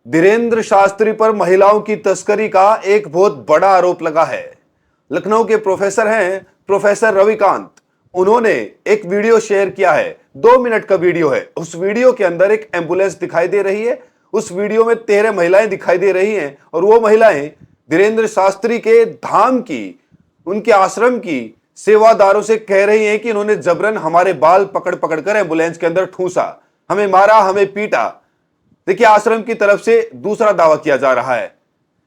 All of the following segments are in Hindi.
धीरेंद्र शास्त्री पर महिलाओं की तस्करी का एक बहुत बड़ा आरोप लगा है। लखनऊ के प्रोफेसर हैं प्रोफेसर रविकांत। उन्होंने एक वीडियो शेयर किया है, 2 मिनट का वीडियो है। उस वीडियो के अंदर एक एम्बुलेंस दिखाई दे रही है। उस वीडियो में 13 महिलाएं दिखाई दे रही हैं और वो महिलाएं धीरेंद्र शास्त्री के धाम की, उनके आश्रम की सेवादारों से कह रही हैं कि इन्होंने जबरन हमारे बाल पकड़ पकड़ कर एम्बुलेंस के अंदर ठूसा, हमें मारा, हमें पीटा। देखिए, आश्रम की तरफ से दूसरा दावा किया जा रहा है।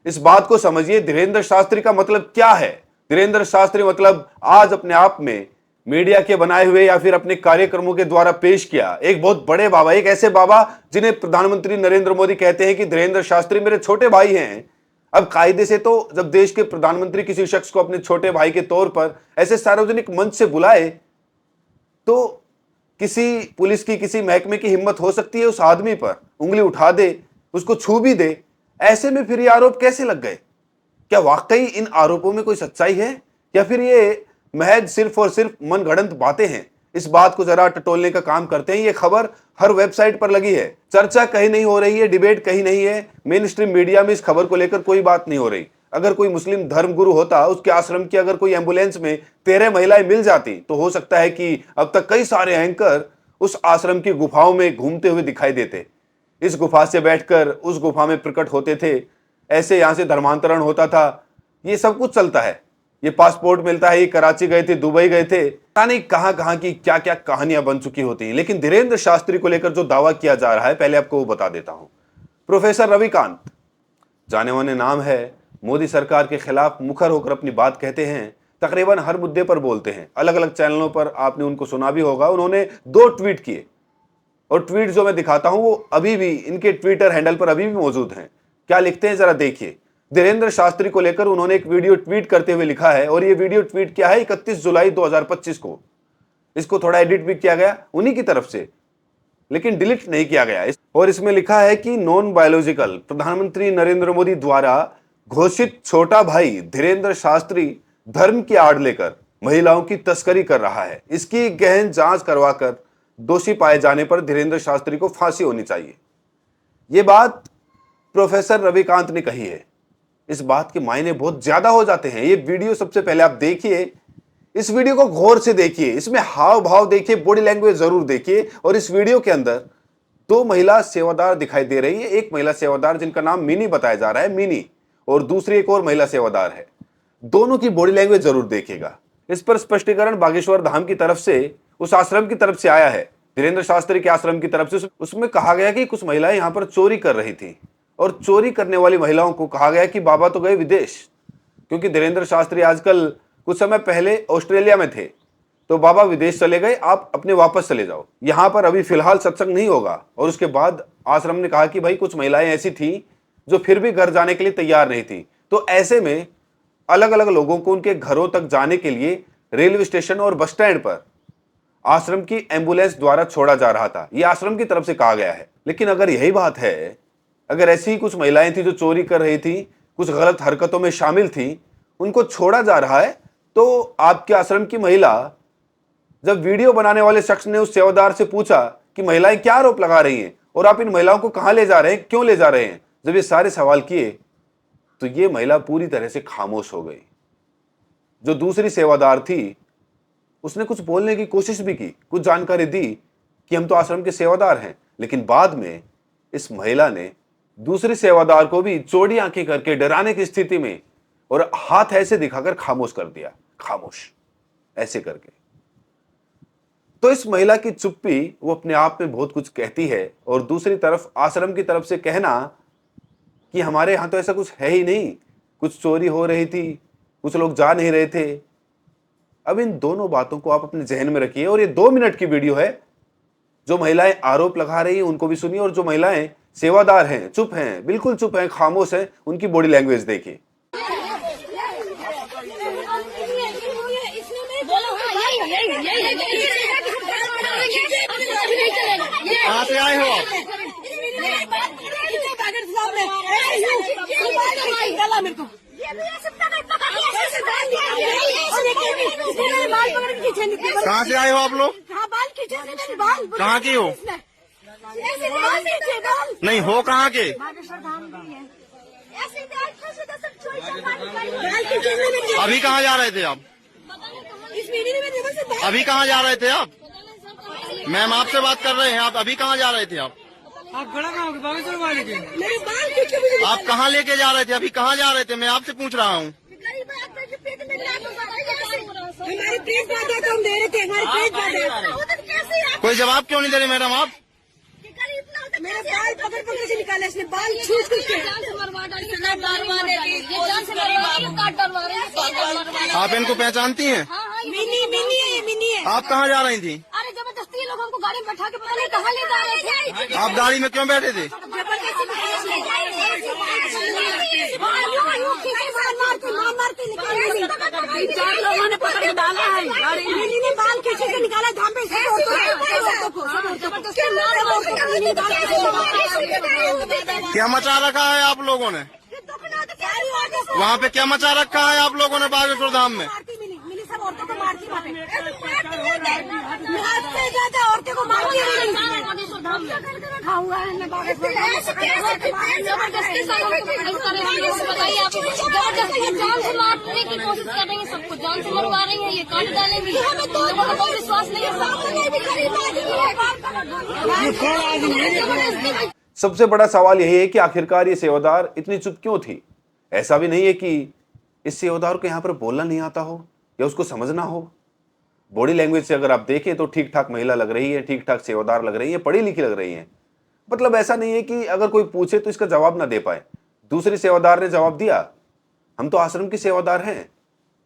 इस बात को समझिए, धीरेंद्र शास्त्री का मतलब क्या है। धीरेंद्र शास्त्री मतलब आज अपने आप में मीडिया के बनाए हुए या फिर अपने कार्यक्रमों के द्वारा पेश किया एक बहुत बड़े बाबा, एक ऐसे बाबा जिन्हें प्रधानमंत्री नरेंद्र मोदी कहते हैं कि धीरेंद्र शास्त्री मेरे छोटे भाई हैं। अब कायदे से तो जब देश के प्रधानमंत्री किसी शख्स को अपने छोटे भाई के तौर पर ऐसे सार्वजनिक मंच से बुलाए तो किसी पुलिस की, किसी महकमे की हिम्मत हो सकती है उस आदमी पर उंगली उठा दे, उसको छू भी दे। ऐसे में फिर ये आरोप कैसे लग गए? क्या वाकई इन आरोपों में कोई सच्चाई है या फिर ये महज सिर्फ और सिर्फ मनगढ़ंत बातें हैं? इस बात को जरा टटोलने का काम करते हैं। ये खबर हर वेबसाइट पर लगी है, चर्चा कहीं नहीं हो रही है, डिबेट कहीं नहीं है। मेन स्ट्रीम मीडिया में इस खबर को लेकर कोई बात नहीं हो रही। अगर कोई मुस्लिम धर्मगुरु होता, उसके आश्रम की अगर कोई एम्बुलेंस में 13 महिलाएं मिल जाती तो हो सकता है कि अब तक कई सारे एंकर उस आश्रम की गुफाओं में घूमते हुए दिखाई देते। इस गुफा से बैठकर उस गुफा में प्रकट होते थे, ऐसे यहां से धर्मांतरण होता था। ये सब कुछ चलता है, ये पासपोर्ट मिलता है, ये कराची गए थे, दुबई गए थे, पता नहीं कहां कहां की क्या क्या कहानियां बन चुकी होती हैं। लेकिन धीरेंद्र शास्त्री को लेकर जो दावा किया जा रहा है, पहले आपको वो बता देता हूं। प्रोफेसर रविकांत जाने माने नाम है, मोदी सरकार के खिलाफ मुखर होकर अपनी बात कहते हैं, तकरीबन हर मुद्दे पर बोलते हैं। अलग अलग चैनलों पर आपने उनको सुना भी होगा। उन्होंने 2 ट्वीट किए और ट्वीट जो मैं दिखाता हूं वो अभी भी इनके ट्विटर हैंडल पर अभी भी मौजूद हैं। क्या लिखते हैं जरा देखिए। धीरेंद्र शास्त्री को लेकर उन्होंने एक वीडियो ट्वीट करते हुए लिखा है और ये वीडियो ट्वीट किया है 31 जुलाई 2025 को। इसको थोड़ा एडिट भी किया गया उन्हीं की तरफ से, लेकिन डिलीट नहीं किया गया। और इसमें लिखा है कि नॉन बायोलॉजिकल प्रधानमंत्री नरेंद्र मोदी द्वारा घोषित छोटा भाई धीरेंद्र शास्त्री धर्म की आड़ लेकर महिलाओं की तस्करी कर रहा है। इसकी गहन जांच करवाकर दोषी पाए जाने पर धीरेंद्र शास्त्री को फांसी होनी चाहिए। यह बात प्रोफेसर रविकांत ने कही है। इस बात के मायने बहुत ज्यादा हो जाते हैं। ये वीडियो सबसे पहले आप देखिए, इस वीडियो को गौर से देखिए, इसमें हाव भाव देखिए, बॉडी लैंग्वेज जरूर देखिए। और इस वीडियो के अंदर 2 महिला सेवादार दिखाई दे रही है। एक महिला सेवादार जिनका नाम मिनी बताया जा रहा है, मिनी, और दूसरी एक और महिला सेवादार है। दोनों की बॉडी लैंग्वेज जरूर देखिएगा। इस पर स्पष्टीकरण बागेश्वर धाम की तरफ से, उस आश्रम की तरफ से आया है, धीरेंद्र शास्त्री के आश्रम की तरफ से। उसमें कहा गया कि कुछ महिलाएं यहां पर चोरी कर रही थी और चोरी करने वाली महिलाओं को कहा गया कि बाबा तो गए विदेश, क्योंकि धीरेंद्र शास्त्री आजकल कुछ समय पहले ऑस्ट्रेलिया में थे, तो बाबा विदेश चले गए, आप अपने वापस चले जाओ, यहां पर अभी फिलहाल सत्संग नहीं होगा। और उसके बाद आश्रम ने कहा कि भाई कुछ महिलाएं ऐसी थी जो फिर भी घर जाने के लिए तैयार नहीं थी। तो ऐसे में अलग अलग लोगों को उनके घरों तक जाने के लिए रेलवे स्टेशन और बस स्टैंड पर आश्रम की एम्बुलेंस द्वारा छोड़ा जा रहा था। यह आश्रम की तरफ से कहा गया है। लेकिन अगर यही बात है, अगर ऐसी ही कुछ महिलाएं थी जो चोरी कर रही थी, कुछ गलत हरकतों में शामिल थी, उनको छोड़ा जा रहा है, तो आपके आश्रम की महिला, जब वीडियो बनाने वाले शख्स ने उस सेवादार से पूछा कि महिलाएं क्या आरोप लगा रही हैं और आप इन महिलाओं को कहां ले जा रहे हैं, क्यों ले जा रहे हैं, जब ये सारे सवाल किए तो ये महिला पूरी तरह से खामोश हो गई। जो दूसरी सेवादार थी उसने कुछ बोलने की कोशिश भी की, कुछ जानकारी दी कि हम तो आश्रम के सेवादार हैं, लेकिन बाद में इस महिला ने दूसरी सेवादार को भी चौड़ी आंखें करके डराने की स्थिति में और हाथ ऐसे दिखाकर खामोश कर दिया, खामोश ऐसे करके। तो इस महिला की चुप्पी वो अपने आप में बहुत कुछ कहती है। और दूसरी तरफ आश्रम की तरफ से कहना कि हमारे यहां तो ऐसा कुछ है ही नहीं, कुछ चोरी हो रही थी, कुछ लोग जा नहीं रहे थे। अब इन दोनों बातों को आप अपने जहन में रखिए। और ये 2 मिनट की वीडियो है। जो महिलाएं आरोप लगा रही हैं उनको भी सुनिए, और जो महिलाएं सेवादार हैं, चुप हैं, बिल्कुल चुप हैं, खामोश हैं, उनकी बॉडी लैंग्वेज देखिए। कहाँ से आए हो आप? कहाँ से आए हो आप लोग? कहाँ की हो? नहीं हो कहाँ के? अभी कहाँ जा रहे थे आप? अभी कहाँ जा रहे थे आप? मैम आपसे बात कर रहे हैं, आप अभी कहाँ जा रहे थे आप? आप खड़ा कहाँ हो गए? बागेश्वर वाले के आप कहाँ लेके जा रहे थे? अभी कहाँ जा रहे थे? मैं आपसे पूछ रहा हूँ। हमारे पेट बाधा तो हम दे रहे थे, हमारे पेट बाधा। कोई जवाब क्यों नहीं दे रहे मैडम आप? मेरा बाल पकड़ पकड़ से निकाला, इसने बाल छूट के। आप इनको पहचानती हैं? मिनी मिनी है, ये मिनी है। आप कहाँ जा रही थी? अरे जबरदस्ती ये लोग हमको गाड़ी में बैठा के पता नहीं कहाँ ले जा रहे थे। आप गाड़ी में क्यों बैठे थे? चार लोगों ने पकड़ के डाला है। मिनी ने बाल खींचे के निकाला, जहाँ पे क्या मचा रखा है आप लोगों ने? वहाँ पे क्या मचा रखा है आप लोगों ने बागेश्वर धाम में? मिनी सब औरतों को मारती है, ज्यादा औरतों को मारती है। हुआ है जबरदस्ती बताइए आप, जबरदस्ती ये जान से मारने की कोशिश कर रही है, सबको जान से मरवा रही है, ये काट डालेंगी। लोगों को कोई विश्वास नहीं है। सबसे बड़ा सवाल यही है कि आखिरकार ये सेवादार इतनी चुप क्यों थी। ऐसा भी नहीं है कि इस सेवादार को यहाँ पर बोलना नहीं आता हो या उसको समझना हो। बॉडी लैंग्वेज से अगर आप देखें तो ठीक ठाक महिला लग रही है, ठीक ठाक सेवादार लग रही है, पढ़ी लिखी लग रही है। मतलब ऐसा नहीं है कि अगर कोई पूछे तो इसका जवाब ना दे पाए। दूसरी सेवादार ने जवाब दिया, हम तो आश्रम की सेवादार हैं।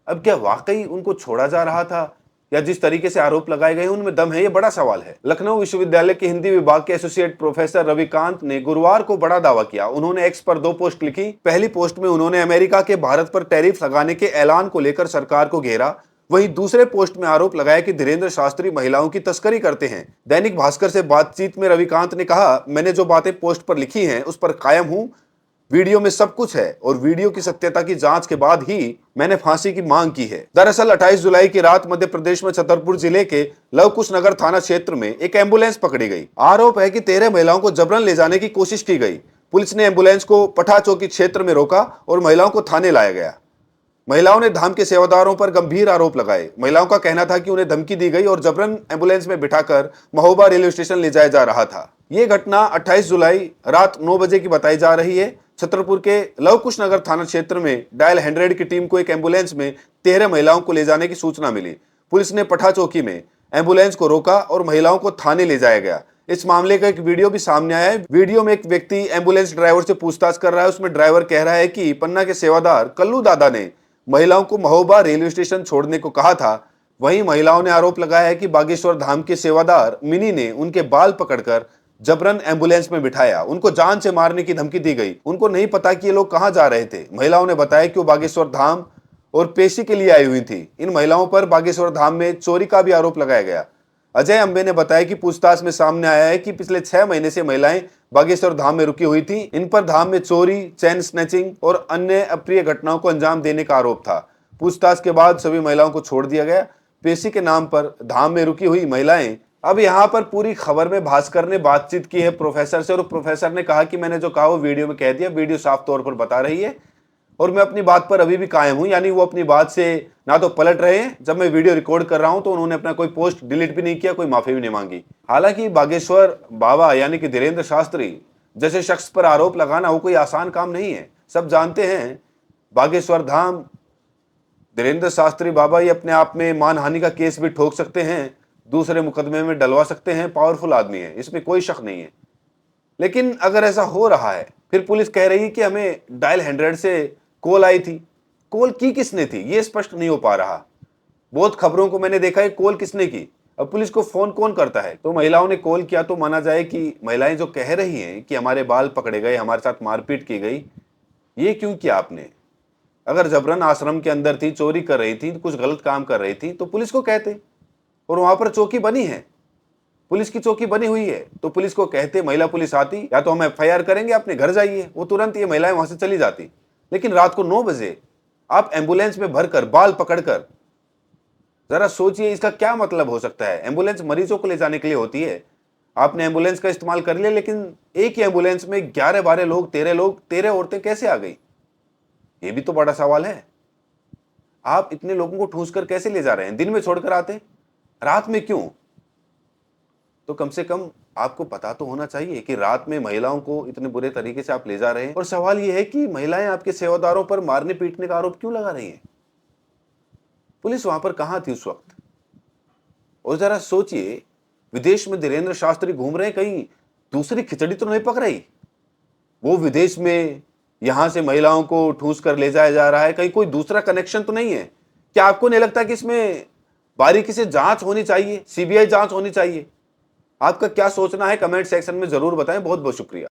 अब क्या वाकई उनको छोड़ा जा रहा था या जिस तरीके से आरोप लगाए गए उनमें दम है, ये बड़ा सवाल है। लखनऊ विश्वविद्यालय के हिंदी विभाग के एसोसिएट प्रोफेसर रविकांत ने गुरुवार को बड़ा दावा किया। उन्होंने एक्स पर 2 पोस्ट लिखी। पहली पोस्ट में उन्होंने अमेरिका के भारत पर टैरिफ लगाने के ऐलान को लेकर सरकार को घेरा। वहीं दूसरे पोस्ट में आरोप लगाया कि धीरेन्द्र शास्त्री महिलाओं की तस्करी करते हैं। दैनिक भास्कर से बातचीत में रविकांत ने कहा, मैंने जो बातें पोस्ट पर लिखी हैं उस पर कायम हूं। वीडियो में सब कुछ है और वीडियो की सत्यता की जांच के बाद ही मैंने फांसी की मांग की है। दरअसल 28 जुलाई की रात मध्य प्रदेश में छतरपुर जिले के लवकुश नगर थाना क्षेत्र में एक एम्बुलेंस पकड़ी गई। आरोप है कि 13 महिलाओं को जबरन ले जाने की कोशिश की गई। पुलिस ने एम्बुलेंस को पठा चौकी क्षेत्र में रोका और महिलाओं को थाने लाया गया। महिलाओं ने धाम के सेवादारों पर गंभीर आरोप लगाए। महिलाओं का कहना था कि उन्हें धमकी दी गई और जबरन एम्बुलेंस में बिठाकर महोबा रेलवे स्टेशन ले जाया जा रहा था। ये घटना 28 जुलाई रात 9 बजे की बताई जा रही है। छतरपुर के लवकुश नगर थाना क्षेत्र में डायल 100 की टीम को एक एम्बुलेंस में 13 महिलाओं को ले जाने की सूचना मिली। पुलिस ने पठा चौकी में एम्बुलेंस को रोका और महिलाओं को थाने ले जाया गया। इस मामले का एक वीडियो भी सामने आया है। वीडियो में एक व्यक्ति एम्बुलेंस ड्राइवर से पूछताछ कर रहा है। उसमें ड्राइवर कह रहा है कि पन्ना के सेवादार कल्लू दादा ने महिलाओं को महोबा रेलवे स्टेशन छोड़ने को कहा था। वहीं महिलाओं ने आरोप लगाया है कि बागेश्वर धाम के सेवादार मिनी ने उनके बाल पकड़कर जबरन एम्बुलेंस में बिठाया। उनको जान से मारने की धमकी दी गई। उनको नहीं पता कि ये लोग कहां जा रहे थे। महिलाओं ने बताया कि वो बागेश्वर धाम और पेशी के लिए आई हुई थी। इन महिलाओं पर बागेश्वर धाम में चोरी का भी आरोप लगाया गया। अजय अंबे ने बताया कि पूछताछ में सामने आया है कि पिछले 6 महीने से महिलाएं बागेश्वर धाम में रुकी हुई थी। इन पर धाम में चोरी, चैन स्नैचिंग और अन्य अप्रिय घटनाओं को अंजाम देने का आरोप था। पूछताछ के बाद सभी महिलाओं को छोड़ दिया गया। पेशी के नाम पर धाम में रुकी हुई महिलाएं। अब यहाँ पर पूरी खबर में भास्कर ने बातचीत की है प्रोफेसर से और प्रोफेसर ने कहा कि मैंने जो कहा वो वीडियो में कह दिया। वीडियो साफ तौर पर बता रही है और मैं अपनी बात पर अभी भी कायम हूं। यानी वो अपनी बात से ना तो पलट रहे हैं। जब मैं वीडियो रिकॉर्ड कर रहा हूं तो उन्होंने अपना कोई पोस्ट डिलीट भी नहीं किया, कोई माफी भी नहीं मांगी। हालांकि बागेश्वर बाबा यानी कि धीरेन्द्र शास्त्री जैसे शख्स पर आरोप लगाना वो कोई आसान काम नहीं है। सब जानते हैं बागेश्वर धाम, धीरेन्द्र शास्त्री बाबा ये अपने आप में मानहानि का केस भी ठोक सकते हैं, दूसरे मुकदमे में डलवा सकते हैं। पावरफुल आदमी है, इसमें कोई शक नहीं है। लेकिन अगर ऐसा हो रहा है, फिर पुलिस कह रही है कि हमें डायल 100 से कॉल आई थी। कॉल की किसने थी ये स्पष्ट नहीं हो पा रहा। बहुत खबरों को मैंने देखा है कॉल किसने की। अब पुलिस को फोन कौन करता है? तो महिलाओं ने कॉल किया तो माना जाए कि महिलाएं जो कह रही हैं कि हमारे बाल पकड़े गए, हमारे साथ मारपीट की गई, ये क्यों किया आपने? अगर जबरन आश्रम के अंदर थी, चोरी कर रही थी, कुछ गलत काम कर रही थी तो पुलिस को कहते। और वहां पर चौकी बनी है, पुलिस की चौकी बनी हुई है, तो पुलिस को कहते, महिला पुलिस आती, या तो हम FIR करेंगे, अपने घर जाइए। वो तुरंत ये महिलाएं वहां से चली जाती। लेकिन रात को 9 बजे आप एम्बुलेंस में भरकर बाल पकड़कर, जरा सोचिए इसका क्या मतलब हो सकता है। एम्बुलेंस मरीजों को ले जाने के लिए होती है। आपने एम्बुलेंस का इस्तेमाल कर लिया, लेकिन एक ही एम्बुलेंस में 11-12 लोग, 13 औरतें कैसे आ गई? ये भी तो बड़ा सवाल है। आप इतने लोगों को ठूंस कर कैसे ले जा रहे हैं? दिन में छोड़कर आते, रात में क्यों? तो कम से कम आपको पता तो होना चाहिए कि रात में महिलाओं को इतने बुरे तरीके से आप ले जा रहे हैं। और सवाल यह है कि महिलाएं आपके सेवादारों पर मारने पीटने का आरोप क्यों लगा रही हैं? पुलिस वहां पर कहां थी उस वक्त? और जरा सोचिए, विदेश में धीरेन्द्र शास्त्री घूम रहे हैं, कहीं दूसरी खिचड़ी तो नहीं पक रही? वो विदेश में यहां से महिलाओं को ठूंस कर ले जाया जा रहा है, कहीं कोई दूसरा कनेक्शन तो नहीं है? क्या आपको नहीं लगता कि इसमें बारीकी से जांच होनी चाहिए, सीबीआई जांच होनी चाहिए? आपका क्या सोचना है कमेंट सेक्शन में जरूर बताएं। बहुत बहुत शुक्रिया।